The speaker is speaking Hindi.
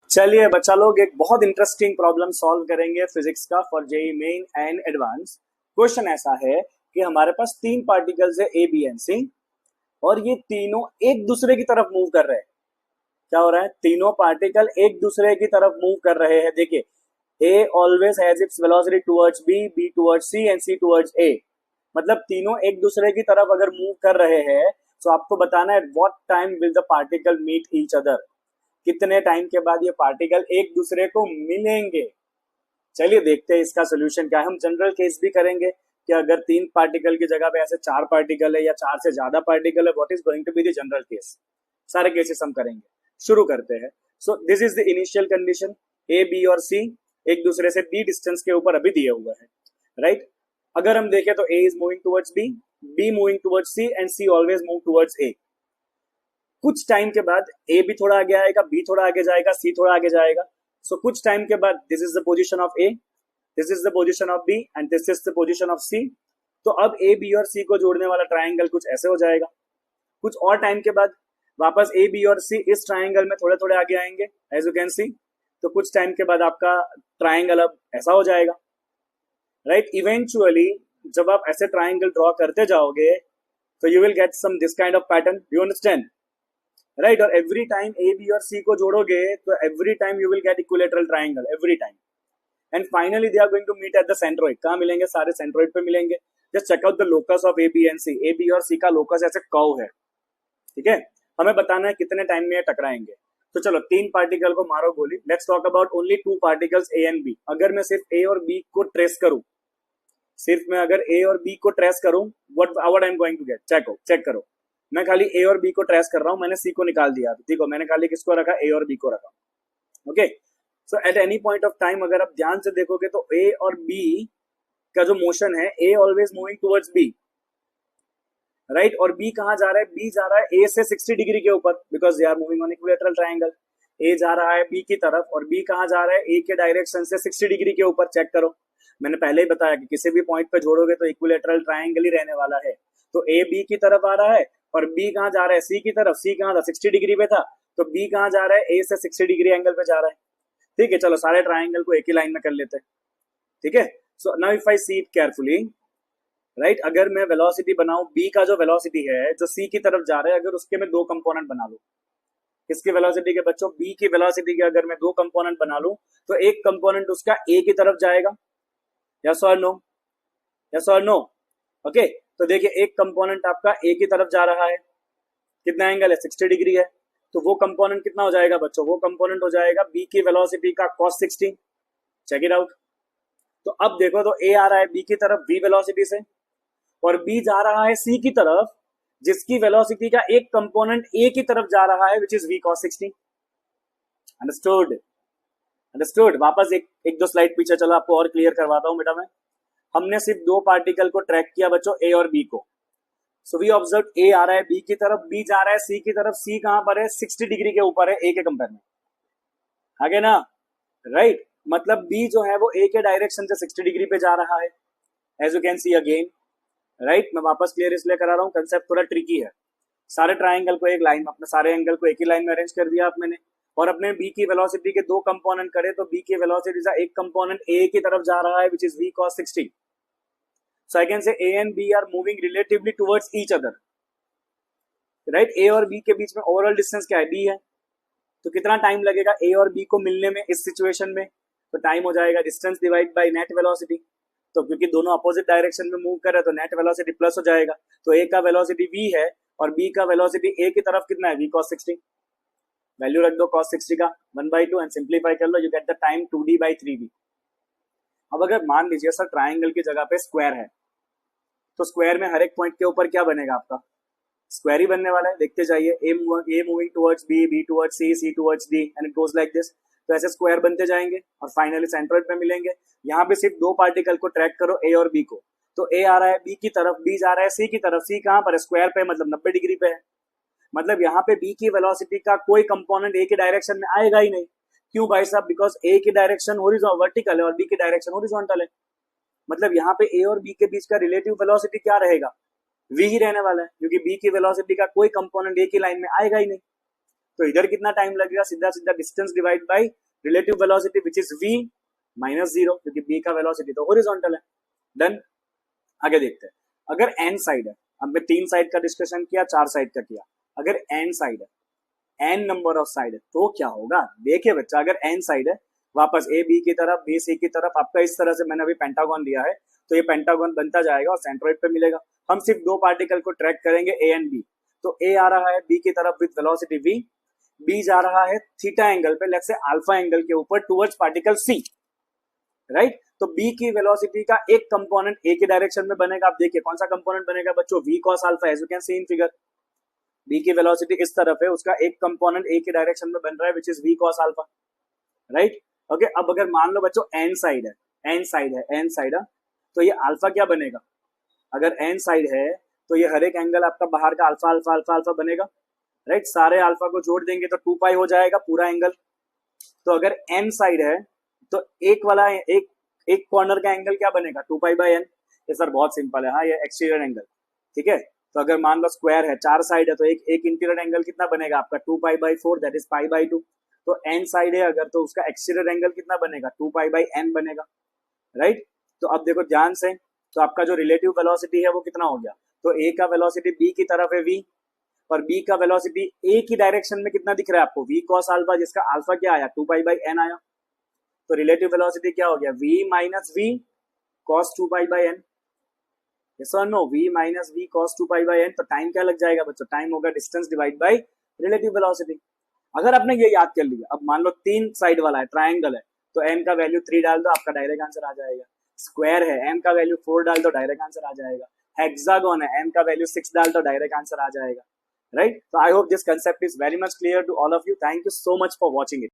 चलिए बच्चा लोग एक बहुत इंटरेस्टिंग प्रॉब्लम सॉल्व करेंगे फिजिक्स का for JEE Main and advance. Question ऐसा है कि हमारे पास तीन पार्टिकल्स है ए बी एंड सी और ये तीनों एक दूसरे की तरफ मूव कर रहे हैं। क्या हो रहा है? तीनों पार्टिकल एक दूसरे की तरफ मूव कर रहे हैं। देखिए, A always has its velocity towards B, B towards C and C towards A. मतलब तीनों एक दूसरे की तरफ अगर मूव कर रहे हैं तो आपको बताना है what time will the particle meet each other. कितने टाइम के बाद ये पार्टिकल एक दूसरे को मिलेंगे। चलिए देखते हैं इसका सोल्यूशन क्या है। हम जनरल केस भी करेंगे कि अगर तीन पार्टिकल की जगह पे ऐसे चार पार्टिकल है या चार से ज्यादा पार्टिकल है, what is going to be the general case. सारे केसेस हम करेंगे। शुरू करते हैं। So this is the initial condition. A B और सी एक दूसरे से बी डिस्टेंस के ऊपर अभी दिए हुए हैं, राइट। अगर हम देखें तो A is moving towards B, B moving towards C and C always move towards A. कुछ टाइम के बाद ए भी थोड़ा आगे आएगा, बी थोड़ा आगे जाएगा, सी थोड़ा आगे जाएगा। सो कुछ टाइम के बाद this is the position of A, this is the position of B and this is the position of C. तो अब ए बी और सी को जोड़ने वाला ट्राइंगल कुछ ऐसे हो जाएगा। कुछ और टाइम के बाद वापस ए बी और सी इस ट्राइंगल में थोड़े थोड़े आगे आएंगे, एज यू कैन सी। तो कुछ टाइम के बाद आपका ट्राइंगल अब ऐसा हो जाएगा, राइट। इवेंचुअली जब आप ऐसे ट्राइंगल ड्रॉ करते जाओगे तो you will get some this kind of pattern, you understand, right. और एवरी टाइम ए बी और सी को जोड़ोगे तो every time you will get equilateral triangle every time. And finally they are going to meet at the centroid. कहाँ मिलेंगे? सारे सेंट्रोइड पे मिलेंगे। Just check out the locus of A B and C. A B और सी का लोकस ऐसे कर्व है, ठीक है। हमें बताना है कितने टाइम में ये टकराएंगे। तो चलो तीन पार्टिकल को मारो गोली। Let's talk about only two particles A and B. अगर मैं सिर्फ ए और बी को ट्रेस करूं, सिर्फ मैं अगर ए और बी को ट्रेस करूं, what I am going to get, check करो। मैं खाली ए और बी को ट्रेस कर रहा हूं, मैंने सी को निकाल दिया। देखो मैंने खाली किसको रखा? ए और बी को रखा। Okay, so at any point of time अगर आप ध्यान से देखोगे तो ए और बी का जो मोशन है, A always moving towards B, right. और बी कहाँ जा रहा है? बी जा रहा है ए से 60 डिग्री के ऊपर, because they are moving on equilateral triangle. ए जा रहा है बी की तरफ और बी कहाँ जा रहा है? ए के डायरेक्शन से 60 डिग्री के ऊपर। चेक करो, मैंने पहले ही बताया कि किसी भी पॉइंट पे जोड़ोगे तो इक्विलेटरल ट्राइंगल ही रहने वाला है। तो ए बी की तरफ आ रहा है और बी कहाँ जा रहा है? सी की तरफ। सी कहाँ था? 60 डिग्री पे था। तो बी कहाँ जा रहा है? ए से 60 डिग्री एंगल पे जा रहा है, ठीक है। चलो सारे ट्राइंगल को एक ही लाइन में कर लेते हैं, ठीक है। So now if I see it carefully, right, अगर मैं वेलोसिटी बनाऊं, बी का जो वेलोसिटी है जो सी की तरफ जा रहा है, अगर उसके मैं दो कंपोनेंट बना लूं, इसकी वेलोसिटी के बच्चों, बी की वेलोसिटी के अगर मैं दो कंपोनेंट बना लूं तो एक कंपोनेंट उसका ए की तरफ जाएगा, यस और नो, यस और नो। ओके, तो देखिए एक कंपोनेंट आपका ए की तरफ जा रहा है, कितना एंगल है? 60 डिग्री है। तो वो कंपोनेंट कितना हो जाएगा बच्चों? वो कंपोनेंट हो जाएगा बी की वेलोसिटी का cos 60। Check it out. तो अब देखो तो ए आ रहा है बी की तरफ v वेलोसिटी से और बी जा रहा है सी की तरफ जिसकी वेलोसिटी का एक कंपोनेंट ए की तरफ जा रहा है, which is v cos 60। Understood, understood. वापस एक दो स्लाइड पीछे चलो, आपको और क्लियर करवाता हूं बेटा मैं। हमने सिर्फ दो पार्टिकल को ट्रैक किया बच्चों, ए और बी को। सो वी ऑब्जर्व ए आ रहा है बी की तरफ, बी जा रहा है सी की तरफ। सी कहां पर है? 60 डिग्री के ऊपर है ए के कंपेयर में, आगे ना, राइट। मतलब बी जो है वो ए के डायरेक्शन से 60 डिग्री पे जा रहा है, as you can see again, right. मैं वापस क्लियर इसलिए करा रहा हूँ, कंसेप्ट थोड़ा ट्रिकी है। सारे ट्राइंगल को एक लाइन में, अपने सारे एंगल को एक ही लाइन में अरेंज कर दिया आप मैंने, और अपने बी की वेलोसिटी के दो कंपोनेंट करे तो बी की वेलोसिटी का एक कंपोनेंट ए की तरफ जा रहा है, which is v cos 60। So I can say A and B are moving relatively towards each other, right? A और B के बीच में ओवरऑल डिस्टेंस क्या है? B है। तो कितना टाइम लगेगा A और B को मिलने में इस सिचुएशन में? तो टाइम हो जाएगा distance divide by net velocity. तो क्योंकि दोनों अपोजिट डायरेक्शन में मूव कर रहे हैं तो नेट वेलोसिटी प्लस हो जाएगा। तो A का वेलोसिटी V है और B का वेलोसिटी A की तरफ कितना है? v cos 60। वैल्यू रख दो cos 60 का 1/2 एंड सिंप्लीफाई कर लो, you get the time 2d/3v। अब अगर मान लीजिए सर ट्राइंगल की जगह पे स्क्वायर है, तो स्क्वायर में हर एक पॉइंट के ऊपर क्या बनेगा? आपका स्क्वायर ही बनने वाला है। देखते जाइए, A moving towards B, B towards C, C towards D and it goes like this. तो ऐसे स्क्वायर बनते जाएंगे और फाइनली सेंट्रोइड पे मिलेंगे। यहाँ पे सिर्फ दो पार्टिकल को ट्रैक करो, ए और बी को। तो ए आ रहा है बी की तरफ, बी जा रहा है सी की तरफ। सी कहाँ पर है? स्क्वायर पे, मतलब 90 डिग्री पे है। मतलब यहाँ पे बी की वेलोसिटी का कोई कंपोनेंट ए के डायरेक्शन में आएगा ही नहीं। क्यों भाई साहब? बिकॉज ए की डायरेक्शन वर्टिकल है और बी की डायरेक्शन हॉरिजॉन्टल है। मतलब यहाँ पे ए और बी के बीच का रिलेटिव वेलोसिटी क्या रहेगा? v ही रहने वाला है, क्योंकि b की वेलोसिटी का कोई कंपोनेंट ए की लाइन में आएगा ही नहीं। तो इधर कितना टाइम लगेगा, सीधा सीधा distance divide by relative velocity which is v minus 0, क्योंकि b का वेलोसिटी तो हॉरिजॉन्टल है। डन। आगे देखते हैं, अगर n साइड है, हमने 3 साइड का डिस्कशन किया, 4 साइड का किया, अगर n साइड है, n नंबर ऑफ साइड है, तो क्या होगा। देखिए बच्चा, अगर n साइड है, वापस a b की तरफ, b c की तरफ, आपका इस तरह से मैंने अभी पेंटागन लिया है, तो ये पेंटागन बनता जाएगा और सेंट्रोइड पे मिलेगा। हम सिर्फ 2 पार्टिकल को ट्रैक करेंगे, a एंड b। तो a आ रहा है b की तरफ विद वेलोसिटी v, b जा रहा है थीटा एंगल पे, लेट्स से अल्फा एंगल के ऊपर टुवर्ड्स पार्टिकल c, राइट। तो b की वेलोसिटी का एक कंपोनेंट a के डायरेक्शन में बनेगा। आप देखिए कौन सा कंपोनेंट बनेगा बच्चों, v cos alpha, as you can see in figure. b की वेलोसिटी इस तरफ है, उसका एक कंपोनेंट a के डायरेक्शन में बन रहा है which is v cos alpha, right. Okay, अब अगर मान लो बच्चों n साइड है, n साइड है, n साइड है, तो ये अल्फा क्या बनेगा, अगर n साइड है तो ये हर एक एंगल आपका बाहर का अल्फा अल्फा अल्फा अल्फा बनेगा, राइट। सारे अल्फा को जोड़ देंगे तो 2 पाई हो जाएगा पूरा एंगल। तो अगर n साइड है तो एक वाला एक कॉर्नर का एंगल क्या बनेगा, 2 पाई बाय n। ये सर बहुत सिंपल है, हाँ, ये एक्सटीरियर एंगल, ठीक है। तो अगर मान लो स्क्वायर है, 4 साइड है, तो एक इंटीरियर एंगल कितना बनेगा आपका, 2 pi by 4, that is pi by 2। तो n साइड है अगर, तो उसका एक्सटीरियर एंगल कितना बनेगा, 2 पाई बाई n बनेगा, राइट। तो अब देखो ध्यान से, तो आपका जो रिलेटिव वेलोसिटी है वो कितना हो गया, तो a का वेलोसिटी b की तरफ है v, और b का वेलोसिटी a की डायरेक्शन में कितना दिख रहा है आपको, v cos अल्फा, जिसका अल्फा क्या आया, 2 पाई बाई n आया। तो रिलेटिव वेलोसिटी क्या हो गया, v minus v cos 2 pi by n। Yes और no, v minus v cos 2 pi by n। तो टाइम क्या लग जाएगा बच्चों, टाइम होगा distance divide by relative velocity. अगर आपने ये याद कर लिया, अब मान लो 3 साइड वाला है, ट्राइंगल है, तो n का वैल्यू 3 डाल दो, आपका डायरेक्ट आंसर आ जाएगा। स्क्वायर है, m का वैल्यू 4 डाल दो, डायरेक्ट आंसर आ जाएगा। हेक्सागोन है, m का वैल्यू 6 डाल दो, डायरेक्ट आंसर आ जाएगा, right. So I hope this concept is very much clear to all of you. Thank you so much for watching it.